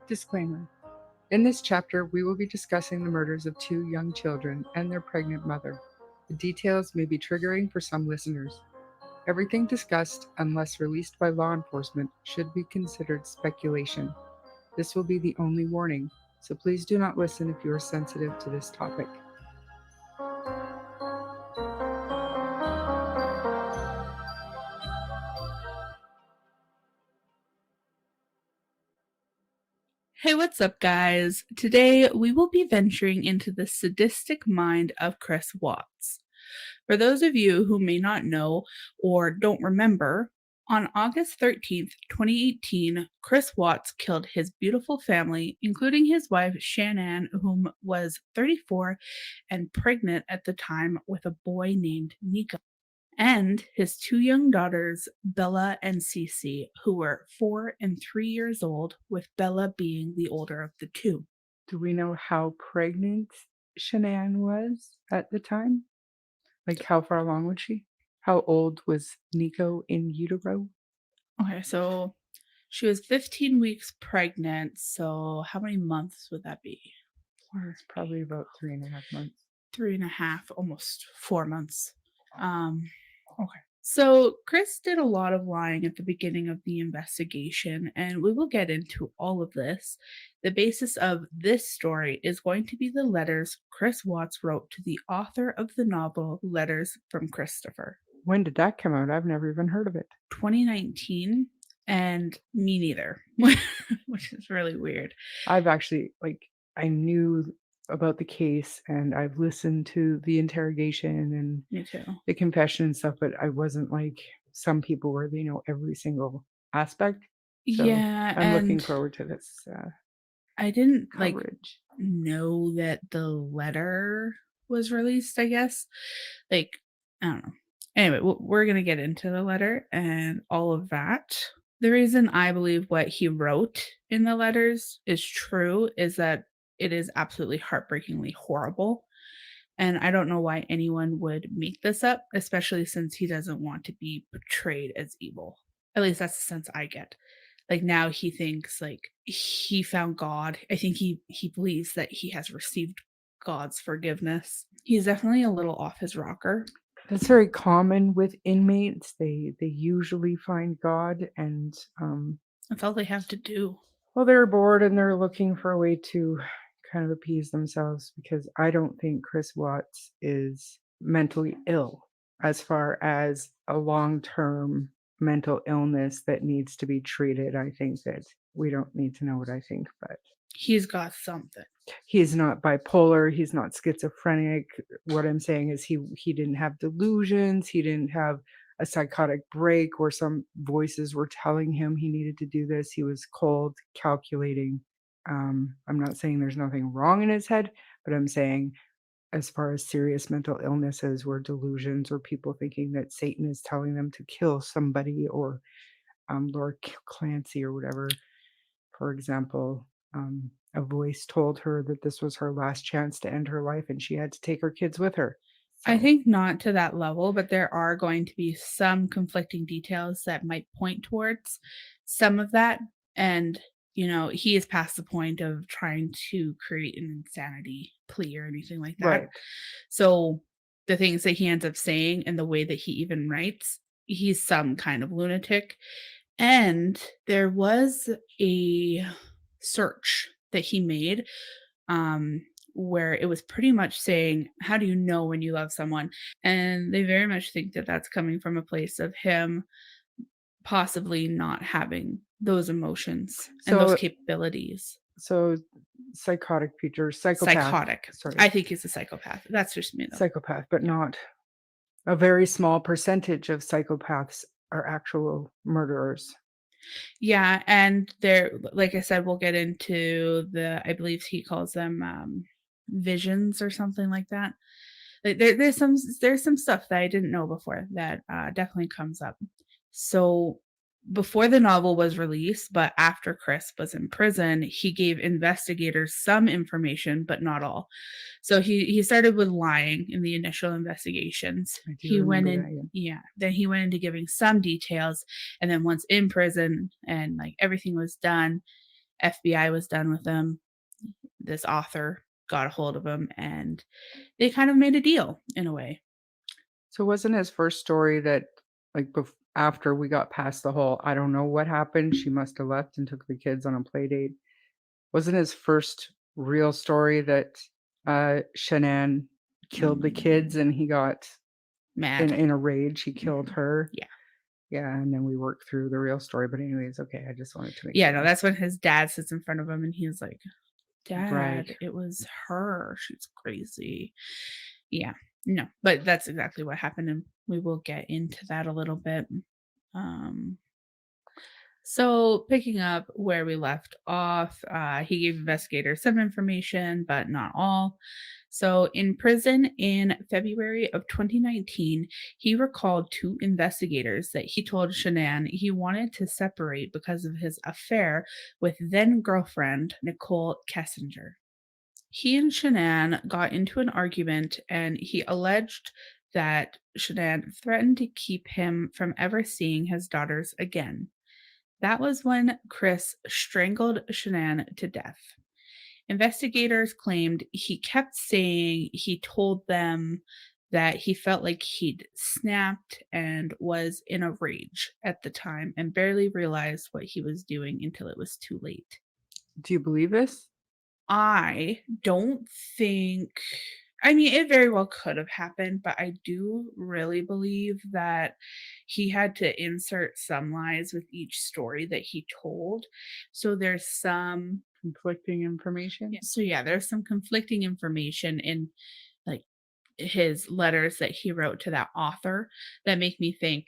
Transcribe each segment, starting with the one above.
Disclaimer. In this chapter, we will be discussing the murders of two young children and their pregnant mother. The details may be triggering for some listeners. Everything discussed, unless released by law enforcement, should be considered speculation. This will be the only warning, so please do not listen if you are sensitive to this topic. Hey, what's up, guys? Today we will be venturing into the sadistic mind of Chris Watts. For those of you who may not know or don't remember, on August 13th, 2018, Chris Watts killed his beautiful family, including his wife Shanann, whom was 34 and pregnant at the time with a boy named Nico, and his two young daughters, Bella and Cece, who were 4 and 3 years old, with Bella being the older of the two. Do we know how pregnant Shanann was at the time? Like, how far along was she? How old was Nico in utero? Okay, so she was 15 weeks pregnant. So how many months would that be? It's probably about 3.5 months. 3.5, almost 4 months. Okay. So Chris did a lot of lying at the beginning of the investigation, and we will get into all of this. The basis of this story is going to be the letters Chris Watts wrote to the author of the novel Letters from Christopher. When did that come out? I've never even heard of it. 2019, and me neither, which is really weird. I've actually, I knew about the case and I've listened to the interrogation and Me too. the confession and stuff, but I wasn't like some people where they know every single aspect. So Yeah, I'm looking and forward to this I didn't coverage. know that the letter was released, I guess. I don't know. Anyway, we're going to get into the letter and all of that. The reason I believe what he wrote in the letters is true is that it is absolutely heartbreakingly horrible. And I don't know why anyone would make this up, especially since he doesn't want to be portrayed as evil. At least that's the sense I get. Now he thinks he found God. I think he believes that he has received God's forgiveness. He's definitely a little off his rocker. That's very common with inmates. They usually find God and That's all they have to do. well, they're bored and they're looking for a way to kind of appease themselves, because I don't think Chris Watts is mentally ill as far as a long-term mental illness that needs to be treated. I think that we don't need to know what I think, but He's got something. he's not bipolar, he's not schizophrenic. What I'm saying is he didn't have delusions, he didn't have a psychotic break where some voices were telling him he needed to do this. He was cold, calculating. I'm not saying there's nothing wrong in his head, but I'm saying as far as serious mental illnesses where delusions or people thinking that Satan is telling them to kill somebody, or Lord Clancy or whatever, for example, a voice told her that this was her last chance to end her life and she had to take her kids with her. I think not to that level, but there are going to be some conflicting details that might point towards some of that. And, he is past the point of trying to create an insanity plea or anything like that. Right. So the things that he ends up saying and the way that he even writes, he's some kind of lunatic. And there was a search that he made, um, where it was pretty much saying, how do you know when you love someone? And they very much think that that's coming from a place of him possibly not having those emotions and those So capabilities. so psychotic feature, psychopath. Psychotic. Sorry. I think he's a psychopath. That's just me, though. Psychopath, but not a very small percentage of psychopaths are actual murderers. Yeah, and there, like I said, we'll get into I believe he calls them visions or something like that. There's some stuff that I didn't know before that definitely comes up. So before the novel was released, but after Chris was in prison, he gave investigators some information, but not all. So he started with lying in the initial investigations. I do He went remember in, that, yeah. Then he went into giving some details, and then once in prison and everything was done, FBI was done with him. This author got a hold of him and they kind of made a deal in a way. So wasn't his first story that, like, after we got past the whole, "I don't know what happened, she must have left and took the kids on a play date." Wasn't his first real story that, Shanann killed the kids and he got Mad. in a rage, he killed Mhm. her? Yeah. Yeah, and then we worked through the real story, but anyways, okay, I just wanted to make Yeah, no, sure. that's when his dad sits in front of him and he's like, Right. "Dad, it was her. She's crazy." Yeah. No, but that's exactly what happened, and we will get into that a little bit. Um So, picking up where we left off, he gave investigators some information, but not all. So, in prison in February of 2019, he recalled to investigators that he told Shanann he wanted to separate because of his affair with then girlfriend Nicole Kessinger. He and Shanann got into an argument, and he alleged that Shanann threatened to keep him from ever seeing his daughters again. That was when Chris strangled Shanann to death. Investigators claimed he kept saying he told them that he felt like he'd snapped and was in a rage at the time and barely realized what he was doing until it was too late. Do you believe this? I don't think I mean, it very well could have happened, but I do really believe that he had to insert some lies with each story that he told. So there's some Conflicting information? yeah, so yeah, there's some conflicting information in like his letters that he wrote to that author that make me think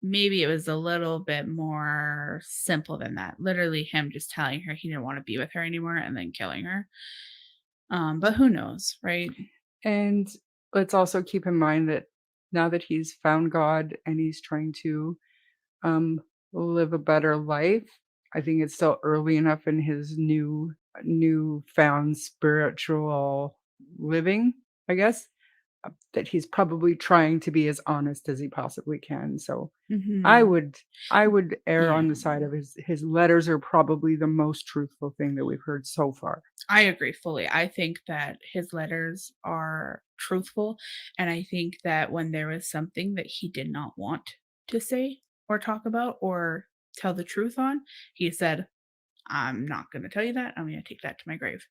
maybe it was a little bit more simple than that. Literally him just telling her he didn't want to be with her anymore and then killing her. But who knows, right? And let's also keep in mind that now that he's found God and he's trying to, um, live a better life, I think it's still early enough in his newfound spiritual living, I guess, that he's probably trying to be as honest as he possibly can, so I Mhm. would I would err Yeah, on the side of his letters are probably the most truthful thing that we've heard so far. I agree fully. I think that his letters are truthful, and I think that when there was something that he did not want to say or talk about or tell the truth on, he said, "I'm not gonna tell you that. I'm gonna take that to my grave."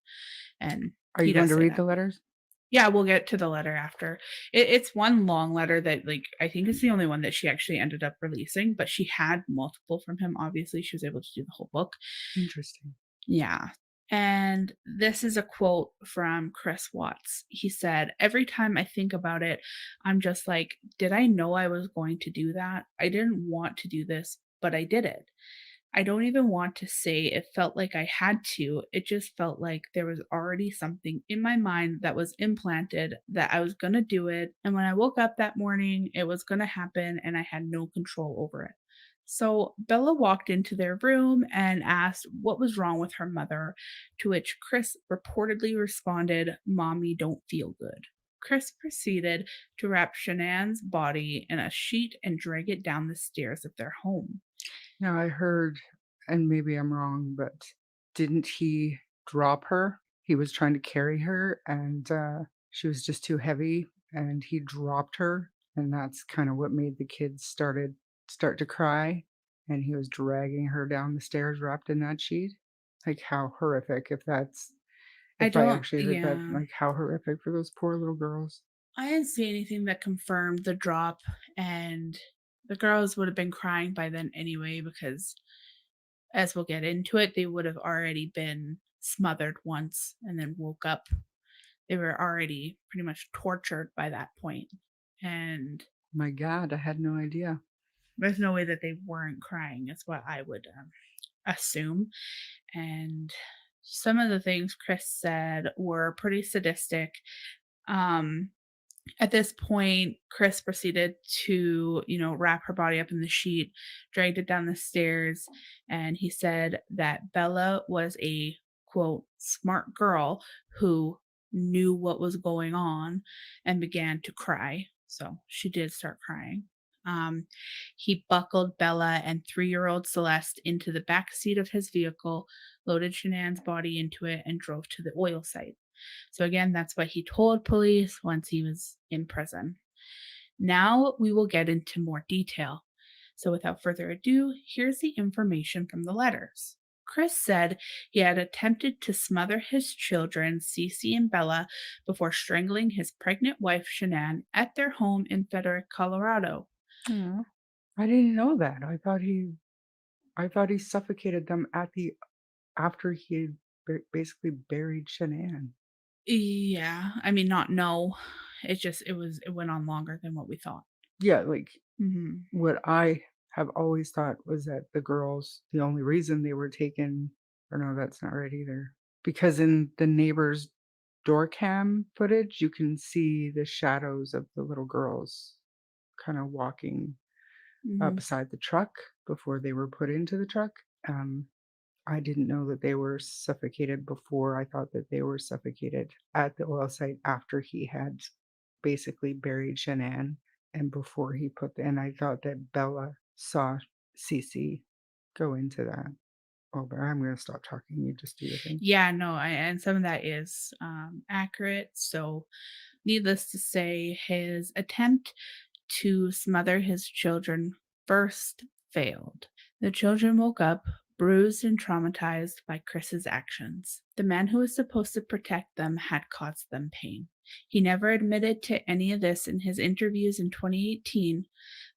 And Are he you going does to say read that. the letters? Yeah, we'll get to the letter after. It's one long letter that, like, I think it's the only one that she actually ended up releasing, but she had multiple from him. Obviously, she was able to do the whole book. Interesting. Yeah. And this is a quote from Chris Watts. He said, "Every time I think about it, I'm just like, did I know I was going to do that? I didn't want to do this, but I did it. I don't even want to say it felt like I had to. It just felt like there was already something in my mind that was implanted that I was going to do it. And when I woke up that morning, it was going to happen and I had no control over it." So Bella walked into their room and asked what was wrong with her mother, to which Chris reportedly responded, "Mommy don't feel good." Chris proceeded to wrap Shanann's body in a sheet and drag it down the stairs of their home. Now I heard, and maybe I'm wrong, but didn't he drop her? He was trying to carry her and, she was just too heavy, and he dropped her, and that's kinda what made the kids start to cry, and he was dragging her down the stairs wrapped in that sheet? Like, how horrific I if I don't, actually heard that, yeah. like, how horrific for those poor little girls. I didn't see anything that confirmed the drop, and the girls would have been crying by then anyway because, as we'll get into it, they would have already been smothered once and then woke up. They were already pretty much tortured by that point, and My god, I had no idea. there's no way that they weren't crying, is what I would, assume, and some of the things Chris said were pretty sadistic. Um, At this point, Chris proceeded to, wrap her body up in the sheet, dragged it down the stairs, and he said that Bella was a quote, smart girl who knew what was going on and began to cry. So she did start crying. Um, he buckled Bella and 3-year-old Celeste into the back seat of his vehicle, loaded Shanann's body into it, and drove to the oil site. So, again, that's what he told police once he was in prison. Now we will get into more detail. So, without further ado, here's the information from the letters. Chris said he had attempted to smother his children, Cece and Bella, before strangling his pregnant wife, Shanann, at their home in Frederick, Colorado. Aw. I didn't know that. I thought he suffocated them at the after he had basically buried Shanann. Yeah, I mean, not no. It went on longer than what we thought. Yeah, like, Mhm. what I have always thought was that the only reason they were taken or no, that's not right either. Because in the neighbor's door cam footage, you can see the shadows of the little girls kinda walking Mhm. beside the truck before they were put into the truck. Um, I didn't know that they were suffocated before. I thought that they were suffocated at the oil site after he had basically buried Shanann and before he put the and I thought that Bella saw Cece go into that. Oh, but I'm gonna stop talking, you just do your thing. Yeah, no, and some of that is accurate. So, needless to say, his attempt to smother his children first failed. The children woke up bruised and traumatized by Chris's actions. The man who was supposed to protect them had caused them pain. He never admitted to any of this in his interviews in 2018,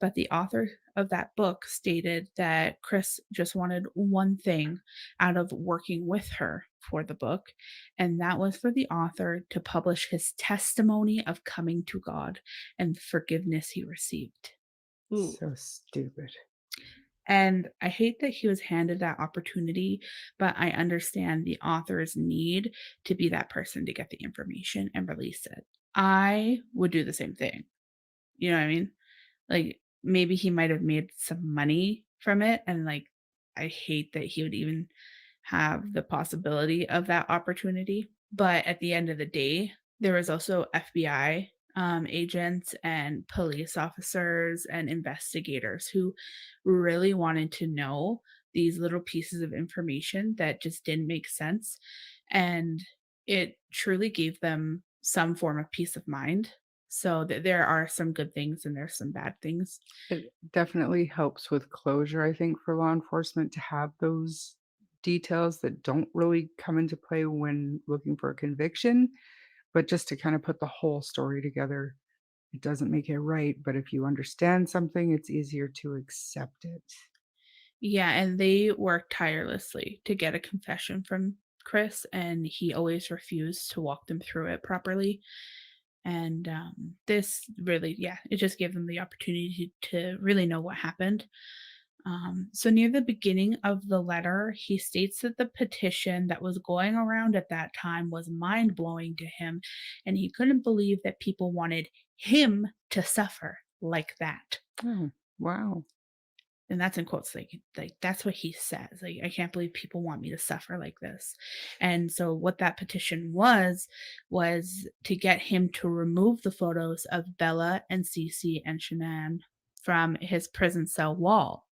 but the author of that book stated that Chris just wanted one thing out of working with her for the book, and that was for the author to publish his testimony of coming to God and forgiveness he received. Ooh. So stupid. And I hate that he was handed that opportunity, but I understand the author's need to be that person to get the information and release it. I would do the same thing. You know what I mean? Like, maybe he might have made some money from it, and, like, I hate that he would even have the possibility of that opportunity, but at the end of the day, there was also FBI, agents and police officers and investigators who really wanted to know these little pieces of information that just didn't make sense, and it truly gave them some form of peace of mind. So there are some good things and there's some bad things. It definitely helps with closure, I think, for law enforcement to have those details that don't really come into play when looking for a conviction, but just to kind of put the whole story together. It doesn't make it right, but if you understand something, it's easier to accept it. Yeah, and they worked tirelessly to get a confession from Chris, and he always refused to walk them through it properly. And this really, yeah, it just gave them the opportunity to really know what happened. So, near the beginning of the letter, he states that the petition that was going around at that time was mind blowing to him, and he couldn't believe that people wanted him to suffer like that. Oh, wow. And that's in quotes, like that's what he says. Like, I can't believe people want me to suffer like this. And so what that petition was to get him to remove the photos of Bella and Cece and Shanann from his prison cell wall.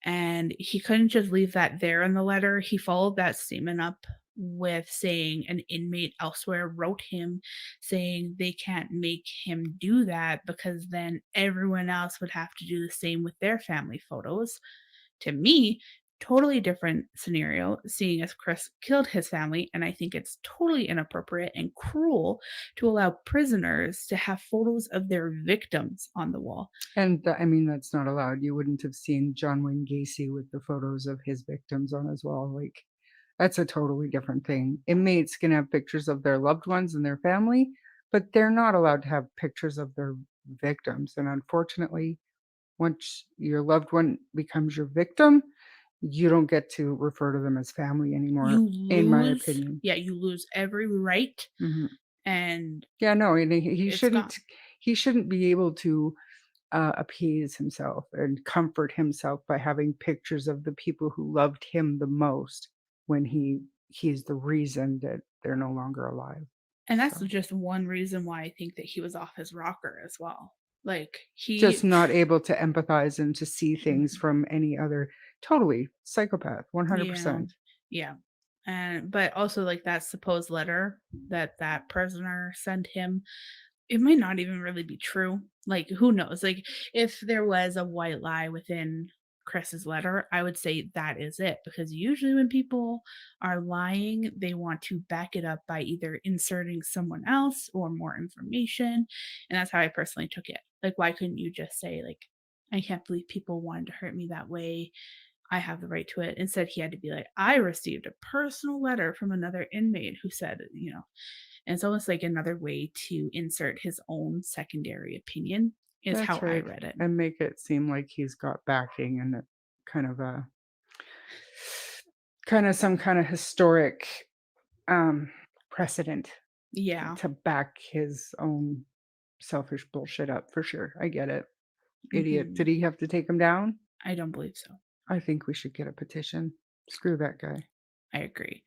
And he couldn't just leave that there in the letter. He followed that statement up with saying an inmate elsewhere wrote him saying they can't make him do that because then everyone else would have to do the same with their family photos. To me, totally different scenario, seeing as Chris killed his family, and I think it's totally inappropriate and cruel to allow prisoners to have photos of their victims on the wall. And I mean, that's not allowed. You wouldn't have seen John Wayne Gacy with the photos of his victims on his wall. Like, that's a totally different thing. Inmates can have pictures of their loved ones and their family, but they're not allowed to have pictures of their victims. And unfortunately, once your loved one becomes your victim, you don't get to refer to them as family anymore, in my opinion. You lose every right, Mhm. and Yeah, no, and it's gone. he shouldn't be able to, appease himself and comfort himself by having pictures of the people who loved him the most when he's the reason that they're no longer alive. And that's So, just one reason why I think that he was off his rocker as well. Like Just he not able to empathize and to see things Mhm. from any other totally psychopath, Yeah. 100%. Yeah. And but also like that supposed letter that that prisoner sent him, it might not even really be true. Like, who knows? Like, if there was a white lie within Chris's letter, I would say that is it. Because usually when people are lying, they want to back it up by either inserting someone else or more information. And that's how I personally took it. Like, why couldn't you just say, like, I can't believe people wanted to hurt me that way. I have the right to it. Instead, he had to be like, I received a personal letter from another inmate who said, and it's almost like another way to insert his own secondary opinion, is how That's I right, read it. and make it seem like he's got backing and a kind of a kinda some kinda historic, um, precedent Yeah. to back his own selfish bullshit up, for sure, I get it. Idiot. Mhm. Did he have to take him down? I don't believe so. I think we should get a petition. Screw that guy. I agree.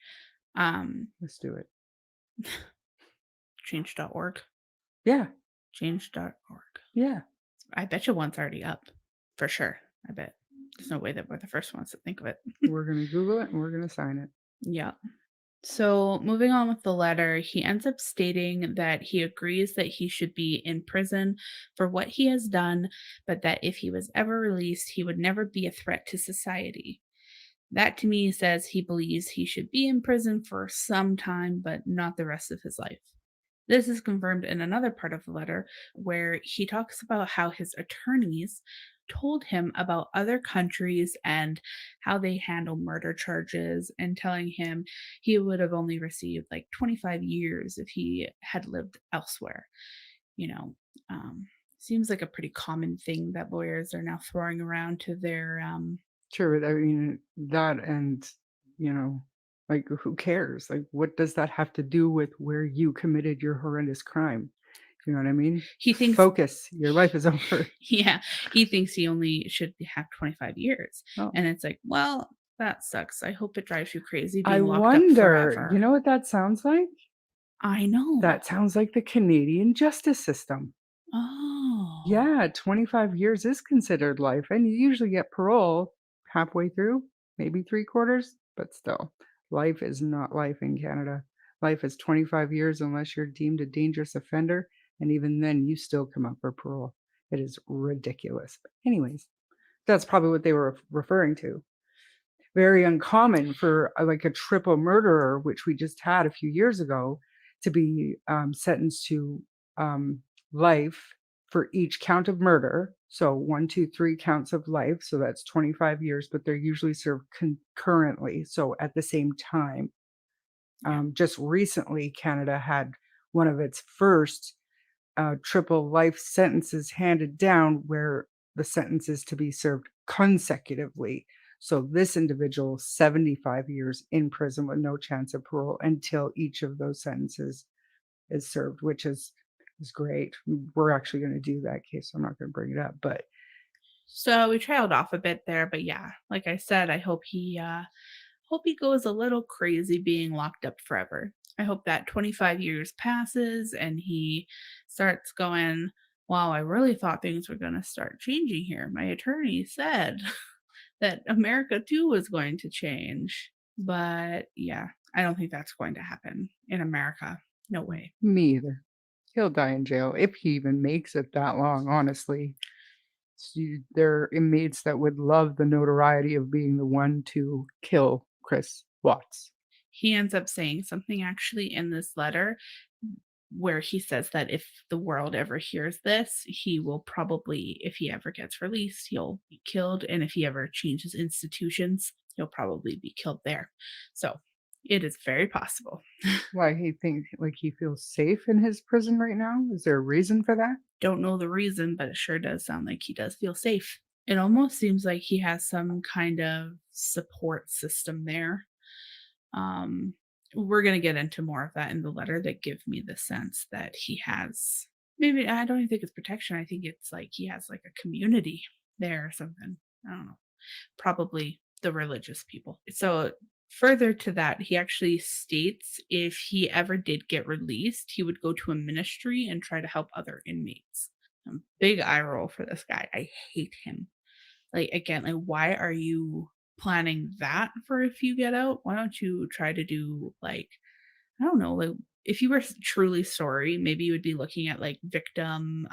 Um, Let's do it. change.org. Yeah, Change.org. yeah. I bet you one's already up. For sure. I bet. There's no way that we're the first ones to think of it. We're gonna Google it and we're gonna sign it. Yeah. So, moving on with the letter, he ends up stating that he agrees that he should be in prison for what he has done, but that if he was ever released, he would never be a threat to society. That to me says he believes he should be in prison for some time, but not the rest of his life. This is confirmed in another part of the letter where he talks about how his attorneys told him about other countries and how they handle murder charges, and telling him he would have only received like 25 years if he had lived elsewhere. You know, um, seems like a pretty common thing that lawyers are now throwing around to their Sure, I mean, that and, you know, like, who cares? Like, what does that have to do with where you committed your horrendous crime? You know what I mean? he thinks Focus. Your life is over. yeah, he thinks he only should have 25 years. Oh, And it's like, well, that sucks. I hope it drives you crazy I being locked up wonder, you forever. know what that sounds like? I know. That sounds like the Canadian justice system. Oh, Yeah, 25 years is considered life, and you usually get parole halfway through, maybe 3 quarters, but still, life is not life in Canada. Life is 25 years unless you're deemed a dangerous offender, and even then, you still come up for parole. It is ridiculous. But anyways, that's probably what they were referring to. Very uncommon for, like, a triple murderer, which we just had a few years ago, to be, sentenced to, life for each count of murder. So 1, 2, 3 counts of life, so that's 25 years, but they're usually served concurrently, so at the same time. yeah. Just recently, Canada had one of its first triple life sentences handed down where the sentence is to be served consecutively. So this individual, 75 years in prison with no chance of parole until each of those sentences is served, which is great. We're actually going to do that case. So I'm not going to bring it up, but So we trailed off a bit there, but yeah, like I said, I hope he goes a little crazy being locked up forever. I hope that 25 years passes and he starts going, wow, I really thought things were going to start changing here. My attorney said that America too was going to change. But yeah, I don't think that's going to happen in America. No way. me either. He'll die in jail if he even makes it that long, honestly. There are inmates that would love the notoriety of being the one to kill Chris Watts. He ends up saying something actually in this letter where he says that if the world ever hears this, he will probably, if he ever gets released, he'll be killed. And if he ever changes institutions, he'll probably be killed there. So it is very possible. Why he thinks like he feels safe in his prison right now? Is there a reason for that? Don't know the reason, but it sure does sound like he does feel safe. It almost seems like he has some kind of support system there. Um, we're going to get into more of that in the letter that give me the sense that he has, maybe I don't even think it's protection. I think it's like he has like a community there or something. I don't know. Probably the religious people. So further to that, he actually states if he ever did get released, he would go to a ministry and try to help other inmates. Big eye roll for this guy. I hate him. Like, again, like, why are you planning that for if you get out? Why don't you try to do, like, I don't know, like, if you were truly sorry, maybe you would be looking at, like, victim,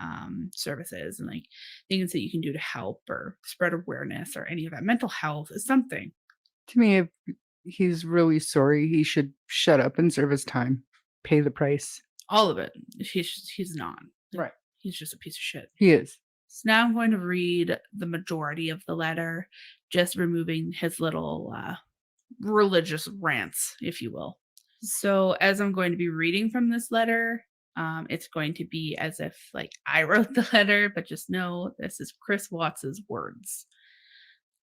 services and, like, things that you can do to help or spread awareness or any of that. Mental health is something. To me, if he's really sorry, he should shut up and serve his time, pay the price. All of it. He's not. Like, Right. he's just a piece of shit. He is. So now I'm going to read the majority of the letter, just removing his little, religious rants, if you will. So as I'm going to be reading from this letter, it's going to be as if like I wrote the letter, but just know this is Chris Watts's words.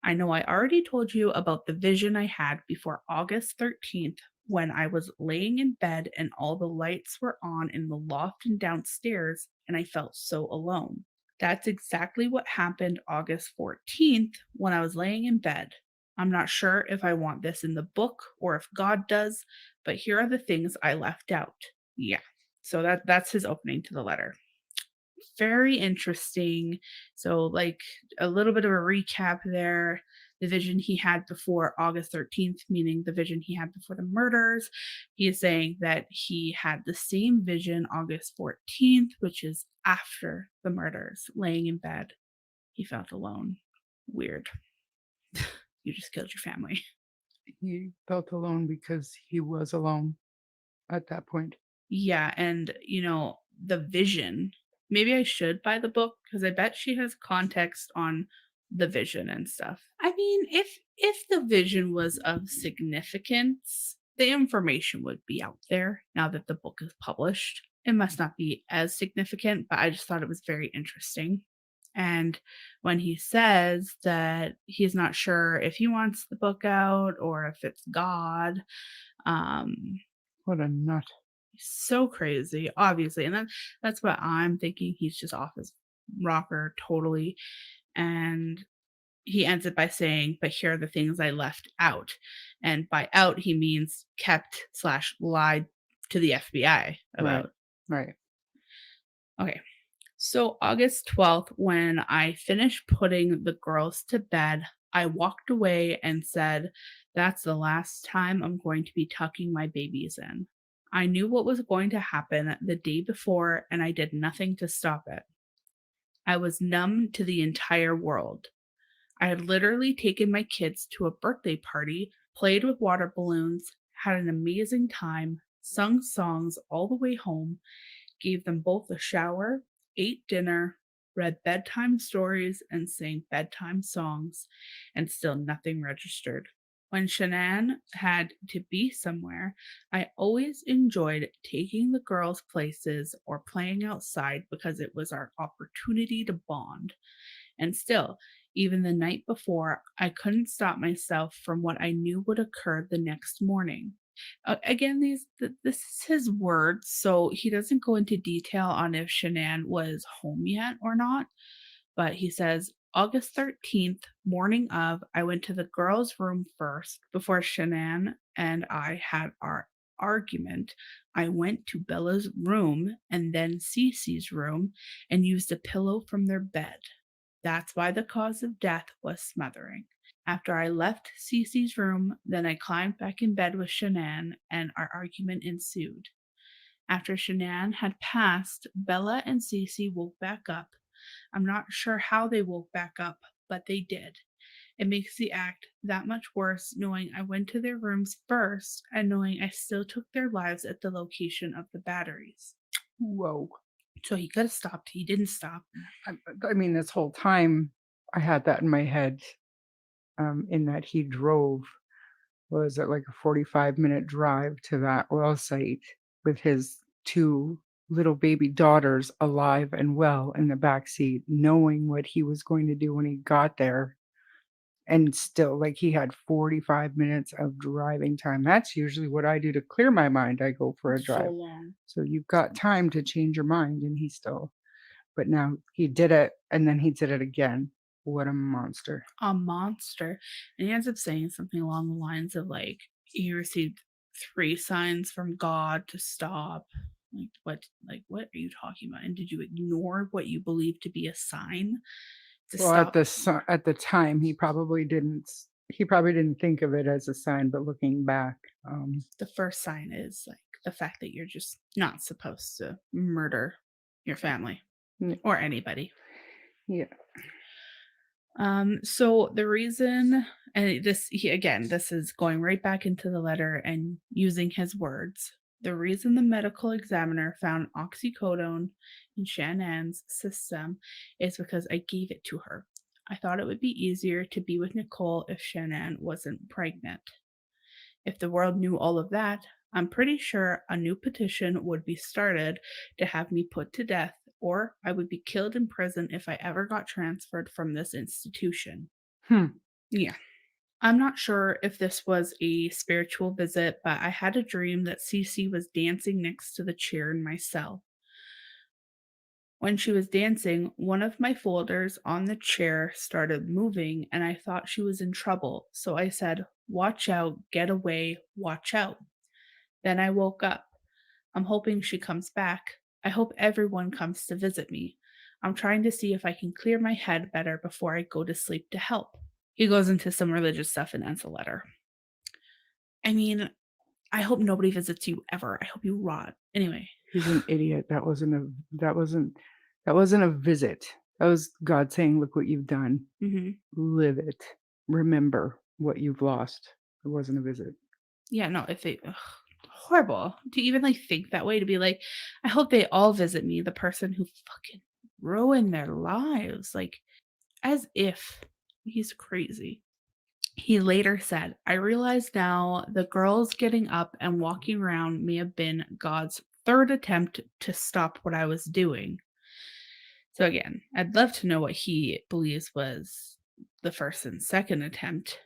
I know I already told you about the vision I had before August 13th when I was laying in bed and all the lights were on in the loft and downstairs, and I felt so alone. That's exactly what happened August 14th when I was laying in bed. I'm not sure if I want this in the book or if God does, but here are the things I left out. Yeah. So that's his opening to the letter. Very interesting. So, like, a little bit of a recap there. The vision he had before August 13th, meaning the vision he had before the murders. He is saying that he had the same vision August 14th, which is after the murders, laying in bed. He felt alone. Weird. You just killed your family. He felt alone because he was alone at that point. Yeah, and the vision. Maybe I should buy the book because I bet she has context on the vision and stuff. I mean, if the vision was of significance, the information would be out there now that the book is published. It must not be as significant, but I just thought it was very interesting. And when he says that he's not sure if he wants the book out or if it's God, um, What a nut. so crazy, obviously, and that's what I'm thinking. He's just off his rocker totally, and he ends it by saying, "But here are the things I left out," and by out he means kept slash lied to the FBI Right. about. Right. Okay, so August 12th, when I finished putting the girls to bed, I walked away and said, "That's the last time I'm going to be tucking my babies in." I knew what was going to happen the day before, and I did nothing to stop it. I was numb to the entire world. I had literally taken my kids to a birthday party, played with water balloons, had an amazing time, sung songs all the way home, gave them both a shower, ate dinner, read bedtime stories, and sang bedtime songs, and still nothing registered. When Shanann had to be somewhere, I always enjoyed taking the girls places or playing outside because it was our opportunity to bond. And still, even the night before, I couldn't stop myself from what I knew would occur the next morning. Again, this is his words, so he doesn't go into detail on if Shanann was home yet or not. But he says, August 13th, morning of, I went to the girls' room first before Shanann and I had our argument. I went to Bella's room and then Cece's room and used a pillow from their bed. That's why the cause of death was smothering. After I left Cece's room, then I climbed back in bed with Shanann and our argument ensued. After Shanann had passed, Bella and Cece woke back up. I'm not sure how they woke back up, but they did. It makes the act that much worse knowing I went to their rooms first and knowing I still took their lives at the location of the batteries. Whoa. So he could have stopped. He didn't stop. I mean, this whole time I had that in my head, in that he drove, was it like a 45-minute drive to that oil site with his two little baby daughters alive and well in the back seat, knowing what he was going to do when he got there. And still, like, he had 45 minutes of driving time. That's usually what I do to clear my mind. I go for a So drive. long. So you've got time to change your mind, and he still, but now he did it, and then he did it again. What a monster. A monster. And he ends up saying something along the lines of like he received 3 signs from God to stop. What are you talking about? And did you ignore what you believe to be a sign to Well, at stop? at the time, he probably didn't think of it as a sign, but looking back, The first sign is like the fact that you're just not supposed to murder your family y or anybody. yeah. So the reason, and this is going right back into the letter and using his words. The reason the medical examiner found oxycodone in Shannon's system is because I gave it to her. I thought it would be easier to be with Nicole if Shannon wasn't pregnant. If the world knew all of that, I'm pretty sure a new petition would be started to have me put to death, or I would be killed in prison if I ever got transferred from this institution. Hmm. Yeah. I'm not sure if this was a spiritual visit, but I had a dream that Cece was dancing next to the chair in my cell. When she was dancing, one of my folders on the chair started moving and I thought she was in trouble. So I said, "Watch out, get away, watch out." Then I woke up. I'm hoping she comes back. I hope everyone comes to visit me. I'm trying to see if I can clear my head better before I go to sleep to help. He goes into some religious stuff and ends the letter. I mean, I hope nobody visits you ever. I hope you rot. Anyway. He's an idiot. That wasn't a visit. That was God saying, "Look what you've done. Hmm. Live it. Remember what you've lost." It wasn't a visit. Yeah, no, if they horrible to even like think that way, to be like, I hope they all visit me, the person who fucking ruined their lives. Like, as if he's crazy. He later said, I realize now the girls getting up and walking around may have been God's third attempt to stop what I was doing. So, again, I'd love to know what he believes was the first and second attempt.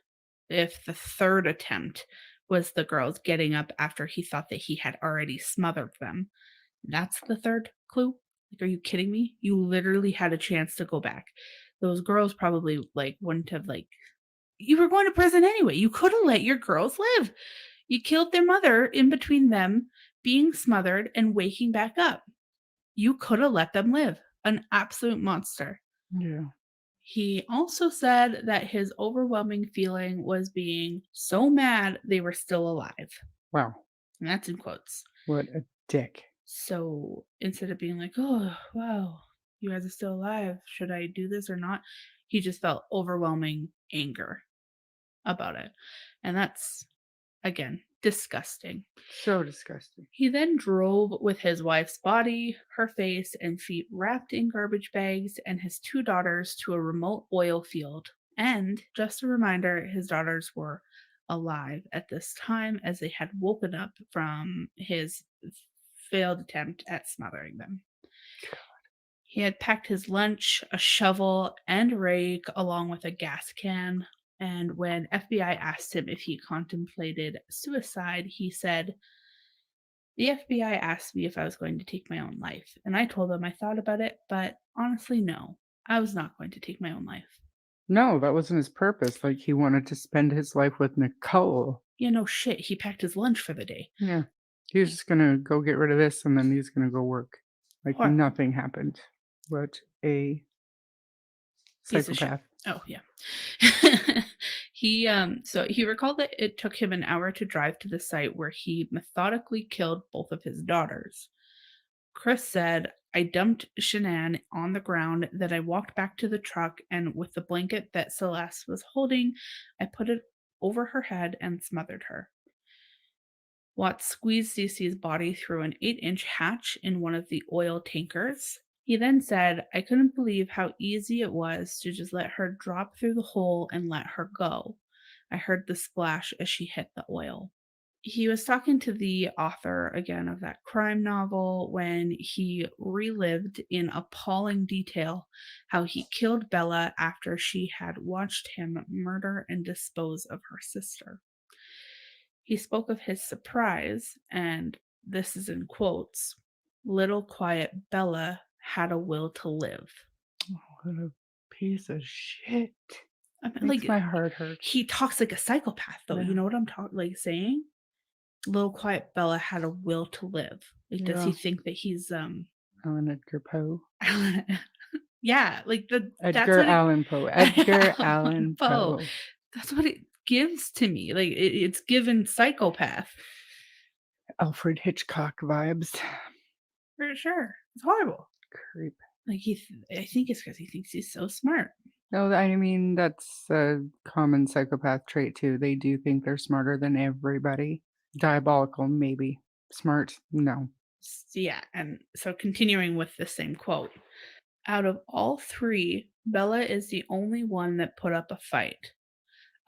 If the third attempt was the girls getting up after he thought that he had already smothered them. That's the third clue? Like, are you kidding me? You literally had a chance to go back. Those girls probably like wouldn't have like you were going to prison anyway. You could have let your girls live. You killed their mother in between them being smothered and waking back up. You could have let them live. An absolute monster. Yeah. He also said that his overwhelming feeling was being so mad they were still alive. Wow. And that's in quotes. What a dick. So instead of being like, oh, wow, you guys are still alive. Should I do this or not? He just felt overwhelming anger about it. And that's, again, disgusting. So disgusting. He then drove with his wife's body, her face, and feet wrapped in garbage bags, and his two daughters to a remote oil field. And just a reminder, his daughters were alive at this time as they had woken up from his failed attempt at smothering them. He had packed his lunch, a shovel, and rake, along with a gas can. And when FBI asked him if he contemplated suicide, he said, the FBI asked me if I was going to take my own life, and I told them I thought about it, but honestly, no, I was not going to take my own life. No, that wasn't his purpose. Like, he wanted to spend his life with Nicole. Yeah, no shit. He packed his lunch for the day. Yeah. He was just gonna go get rid of this, and then he's gonna go work. Like, Horrible. nothing happened. What a Piece of shit. psychopath. Oh yeah. He recalled that it took him an hour to drive to the site where he methodically killed both of his daughters. Chris said, I dumped Shanann on the ground, then I walked back to the truck, and with the blanket that Celeste was holding, I put it over her head and smothered her. Watts squeezed Cece's body through an 8-inch hatch in one of the oil tankers. He then said, I couldn't believe how easy it was to just let her drop through the hole and let her go. I heard the splash as she hit the oil. He was talking to the author again of that crime novel when he relived in appalling detail how he killed Bella after she had watched him murder and dispose of her sister. He spoke of his surprise, and this is in quotes, little quiet Bella had a will to live. Oh, what a piece of shit. I mean, Makes like, my heart hurt. he talks like a psychopath, though. Yeah. You know what I'm saying? little quiet Bella had a will to live. Like, does he Yeah. think that he's Alan Edgar Poe. yeah, like that's Edgar what it Allan Poe. Edgar Allan Allan Poe. Poe. That's what it gives to me. Like it's given psychopath Alfred Hitchcock vibes. for sure. It's horrible. Creep. Like I think it's because he thinks he's so smart. No, I mean, that's a common psychopath trait too. They do think they're smarter than everybody. Diabolical, maybe. Smart, no. Yeah, and so continuing with the same quote. Out of all three, Bella is the only one that put up a fight.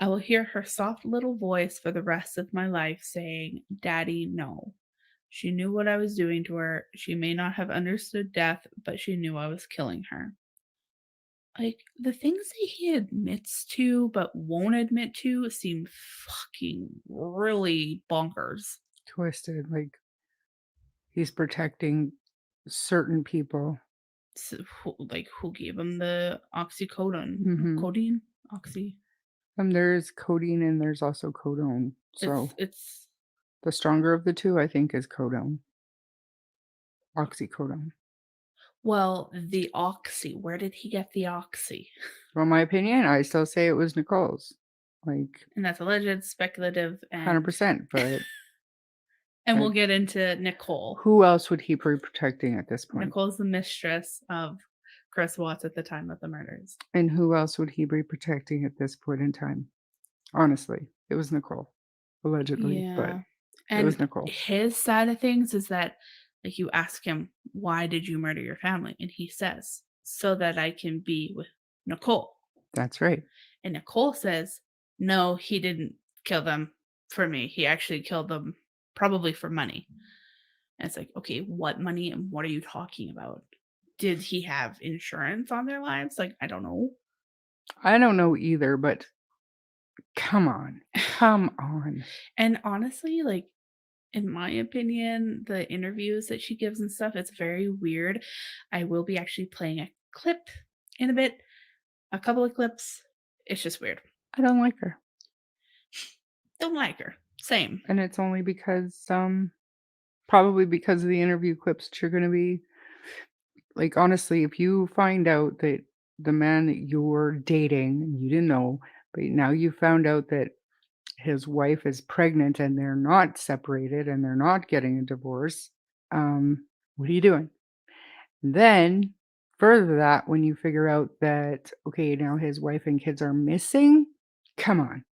I will hear her soft little voice for the rest of my life saying, Daddy, no. She knew what I was doing to her. She may not have understood death, but she knew I was killing her. Like, the things that he admits to but won't admit to seem fucking really bonkers. Twisted. Like, he's protecting certain people. So, who gave him the oxycodone? Hmm. Codeine? Oxy. There's codeine and there's also codone. So It's the stronger of the two, I think, is codone. Oxycodone. well, the oxy. Where did he get the oxy? From my opinion, I still say it was Nicole's. Like, And that's alleged, speculative, and 100%. But and we'll I, get into Nicole. who else would he be protecting at this point? Nicole's the mistress of Chris Watts at the time of the murders. And who else would he be protecting at this point in time? Honestly, it was Nicole, allegedly, but Yeah. it was And Nicole. his side of things is that, like, you ask him, why did you murder your family? And he says, so that I can be with Nicole. That's right. And Nicole says, no, he didn't kill them for me. He actually killed them probably for money. And it's like, okay, what money and what are you talking about? Did he have insurance on their lives? Like, I don't know. I don't know either, but come on. Come on. And honestly, like, in my opinion, the interviews that she gives and stuff, it's very weird. I will be actually playing a clip in a bit, a couple of clips. It's just weird. I don't like her. Don't like her. Same. And it's only because, probably because of the interview clips that you're going to be like, honestly, if you find out that the man that you're dating, you didn't know, but now you found out that his wife is pregnant and they're not separated and they're not getting a divorce, what are you doing? Then, further that, when you figure out that, okay, now his wife and kids are missing, come on.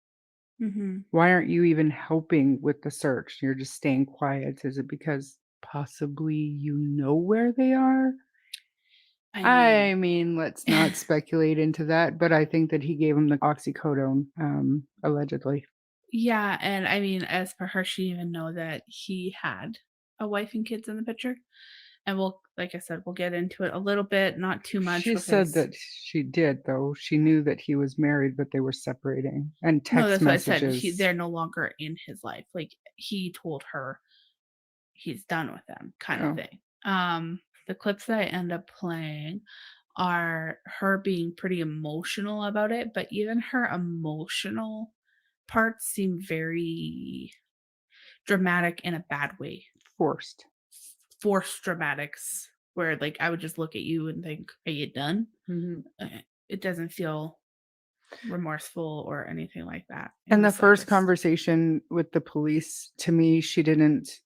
Hmm. Why aren't you even helping with the search? You're just staying quiet. Is it because possibly you know where they are? I mean, I mean, let's not speculate into that, but I think that he gave him the oxycodone, allegedly. yeah. And I mean, as for her, she didn't even know that he had a wife and kids in the picture. And we'll, like I said, we'll get into it a little bit, not too much She said because that she did, though. She knew that he was married, but they were separating. And no, text that's what I said. messages. They're no longer in his life. Like he told her he's done with them, kind of Oh, thing. The clips that I end up playing are her being pretty emotional about it, but even her emotional parts seem very dramatic in a bad way. forced. Forced dramatics where like I would just look at you and think, "Are you done?" Mhm. It doesn't feel remorseful or anything like that in And the the first slightest. conversation with the police, to me, she didn't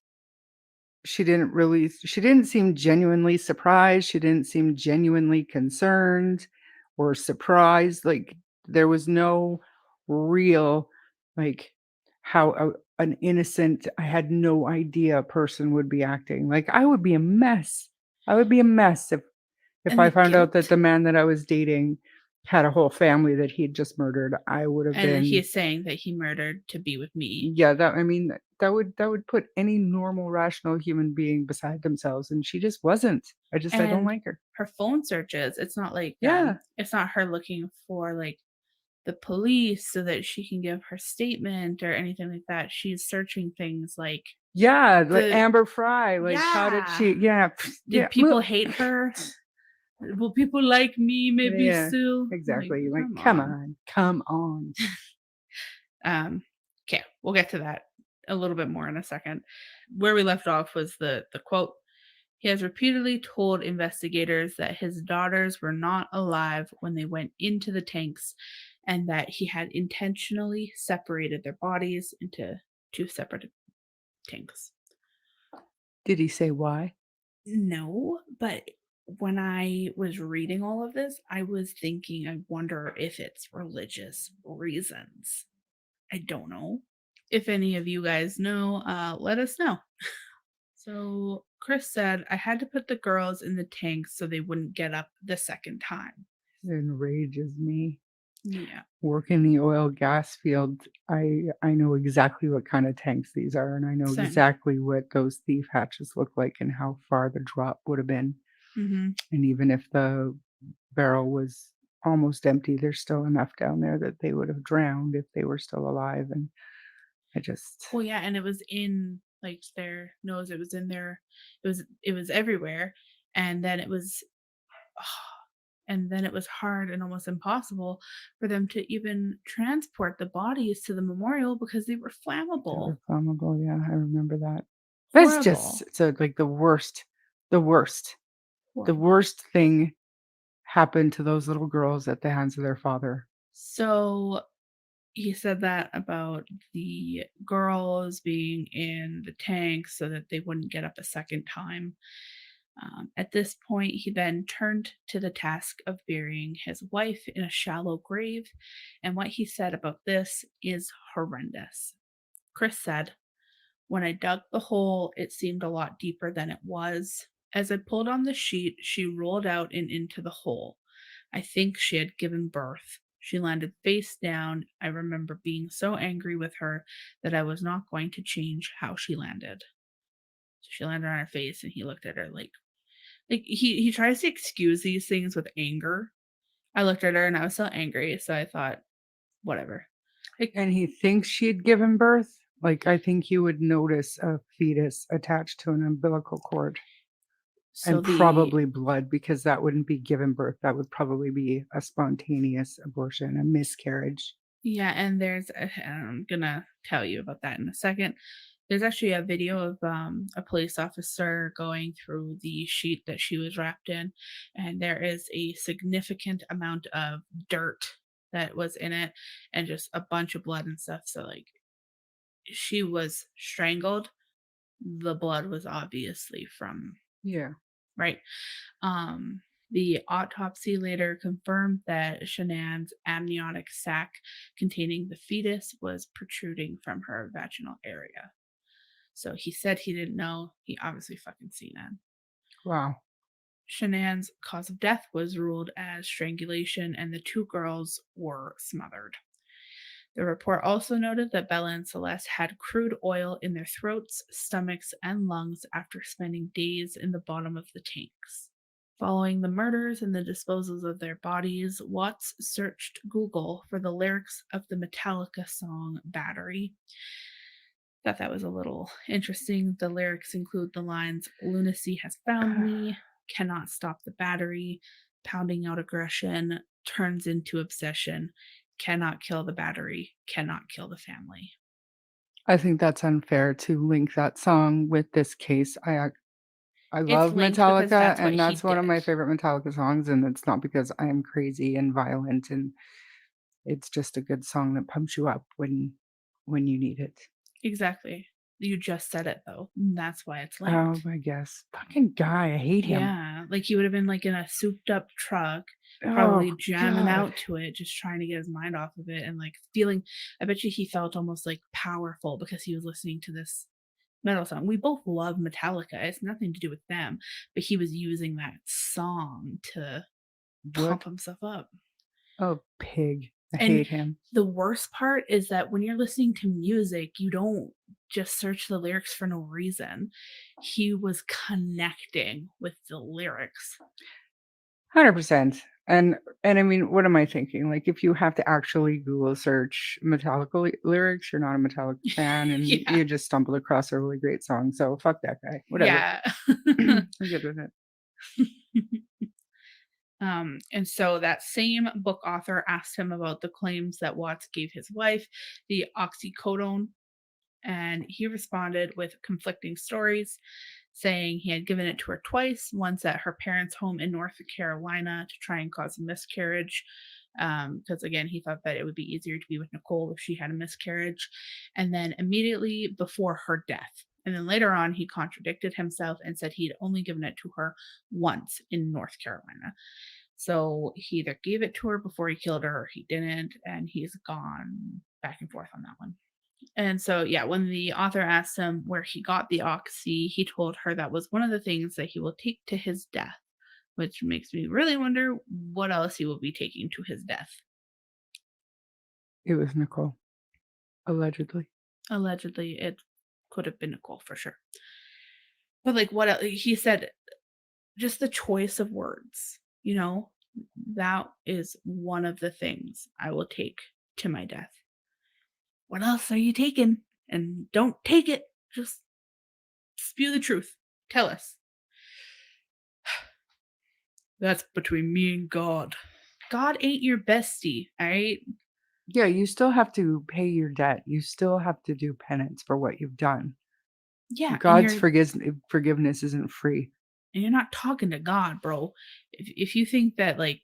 seem genuinely surprised, she didn't seem genuinely concerned or surprised, like, there was no real, like, how an innocent, I had no idea person would be acting, like, I would be a mess. I would be a mess if And I the found out that guilt. the man that I was dating had a whole family that he'd just murdered. I would have And been, he's saying that he murdered to be with me. yeah, that, I mean, that would put any normal, rational human being beside themselves, and she just wasn't. I don't And like her. her phone searches, Yeah. it's not her looking for, like, the police so that she can give her statement or anything like that. She's searching things like Yeah, like the Amber Fry, like, how did yeah. she, yeah, yeah, Did people hate her? Will people like me maybe yeah, still? Like, exactly, like, come come on. on, come on. Okay, we'll get to that a little bit more in a second. Where we left off was the quote. He has repeatedly told investigators that his daughters were not alive when they went into the tanks and that he had intentionally separated their bodies into two separate tanks. Did he say why? No, but when I was reading all of this, I was thinking, I wonder if it's religious reasons. I don't know. If any of you guys know, let us know. So Chris said, I had to put the girls in the tanks so they wouldn't get up the second time. It enrages me. Yeah. Work in the oil gas field, I know exactly what kind of tanks these are, and I know Same. exactly what those thief hatches look like and how far the drop would have been. Hmm. And even if the barrel was almost empty, there's still enough down there that they would have drowned if they were still alive. And I just, Well, yeah, and it was in like their nose. It was in their. It was everywhere, and then it was, and then it was hard and almost impossible for them to even transport the bodies to the memorial because they were they flammable. were flammable. Yeah, I remember that. That's just Horrible. so like the worst, the Horrible. worst thing happened to those little girls at the hands of their father. So he said that about the girls being in the tank so that they wouldn't get up a second time. At this point, he then turned to the task of burying his wife in a shallow grave, and what he said about this is horrendous. Chris said, when I dug the hole, it seemed a lot deeper than it was. As I pulled on the sheet, she rolled out and into the hole. I think she had given birth. She landed face down. I remember being so angry with her that I was not going to change how she landed. So she landed on her face and he looked at her like he tries to excuse these things with anger. I looked at her and I was so angry, so I thought, whatever. Like, And he thinks she'd given birth. Like, I think you would notice a fetus attached to an umbilical cord so and the probably blood because that wouldn't be given birth. That would probably be a spontaneous abortion, a miscarriage. Yeah, and I'm gonna tell you about that in a second. There's actually a video of a police officer going through the sheet that she was wrapped in, and there is a significant amount of dirt that was in it, and just a bunch of blood and stuff. So like she was strangled. The blood was obviously from Yeah. right. The autopsy later confirmed that Shanann's amniotic sac containing the fetus was protruding from her vaginal area. So he said he didn't know. He obviously fucking seen it. Wow. Shanann's cause of death was ruled as strangulation, and the two girls were smothered. The report also noted that Bella and Celeste had crude oil in their throats, stomachs, and lungs after spending days in the bottom of the tanks. Following the murders and the disposals of their bodies, Watts searched Google for the lyrics of the Metallica song Battery. Thought that was a little interesting. The lyrics include the lines Lunacy has found me, cannot stop the battery, pounding out aggression, turns into obsession, cannot kill the battery, cannot kill the family. I think that's unfair to link that song with this case. I It's love linked because Metallica, that's what and he that's one of did. my favorite Metallica songs, and it's not because I am crazy and violent, and it's just a good song that pumps you up when you need it. Exactly. You just said it though. That's why it's Oh, linked. I guess. Fucking guy, I hate him. Yeah, like he would have been like in a souped up truck, Oh probably jamming god. out to it, just trying to get his mind off of it and like feeling. I bet you he felt almost like powerful because he was listening to this metal song. We both love Metallica. It's nothing to do with them, but he was using that song to What pump himself up. a pig. I And hate him. the worst part is that when you're listening to music, you don't just search the lyrics for no reason. He was connecting with the lyrics. 100%. And I mean, what am I thinking? Like, if you have to actually Google search Metallica lyrics, you're not a Metallica fan, and Yeah. you just stumbled across a really great song. So fuck that guy. Whatever. Yeah. I'm good with it. And so that same book author asked him about the claims that Watts gave his wife, the oxycodone. And he responded with conflicting stories, saying he had given it to her twice, once at her parents' home in North Carolina to try and cause a miscarriage. Because again, he thought that it would be easier to be with Nicole if she had a miscarriage. And then immediately before her death. And then later on, he contradicted himself and said he'd only given it to her once in North Carolina. So he either gave it to her before he killed her or he didn't. And he's gone back and forth on that one. And so, yeah, when the author asked him where he got the oxy, he told her that was one of the things that he will take to his death, which makes me really wonder what else he will be taking to his death. It was Nicole, allegedly. Allegedly, it could have been Nicole for sure. But like what he said, just the choice of words, that is one of the things I will take to my death. What else are you taking? And don't take it. Just spew the truth. Tell us. That's between me and God. God ain't your bestie, all right? Yeah, you still have to pay your debt. You still have to do penance for what you've done. Yeah, God's forgiveness isn't free. and you're not talking to God, bro. If you think that like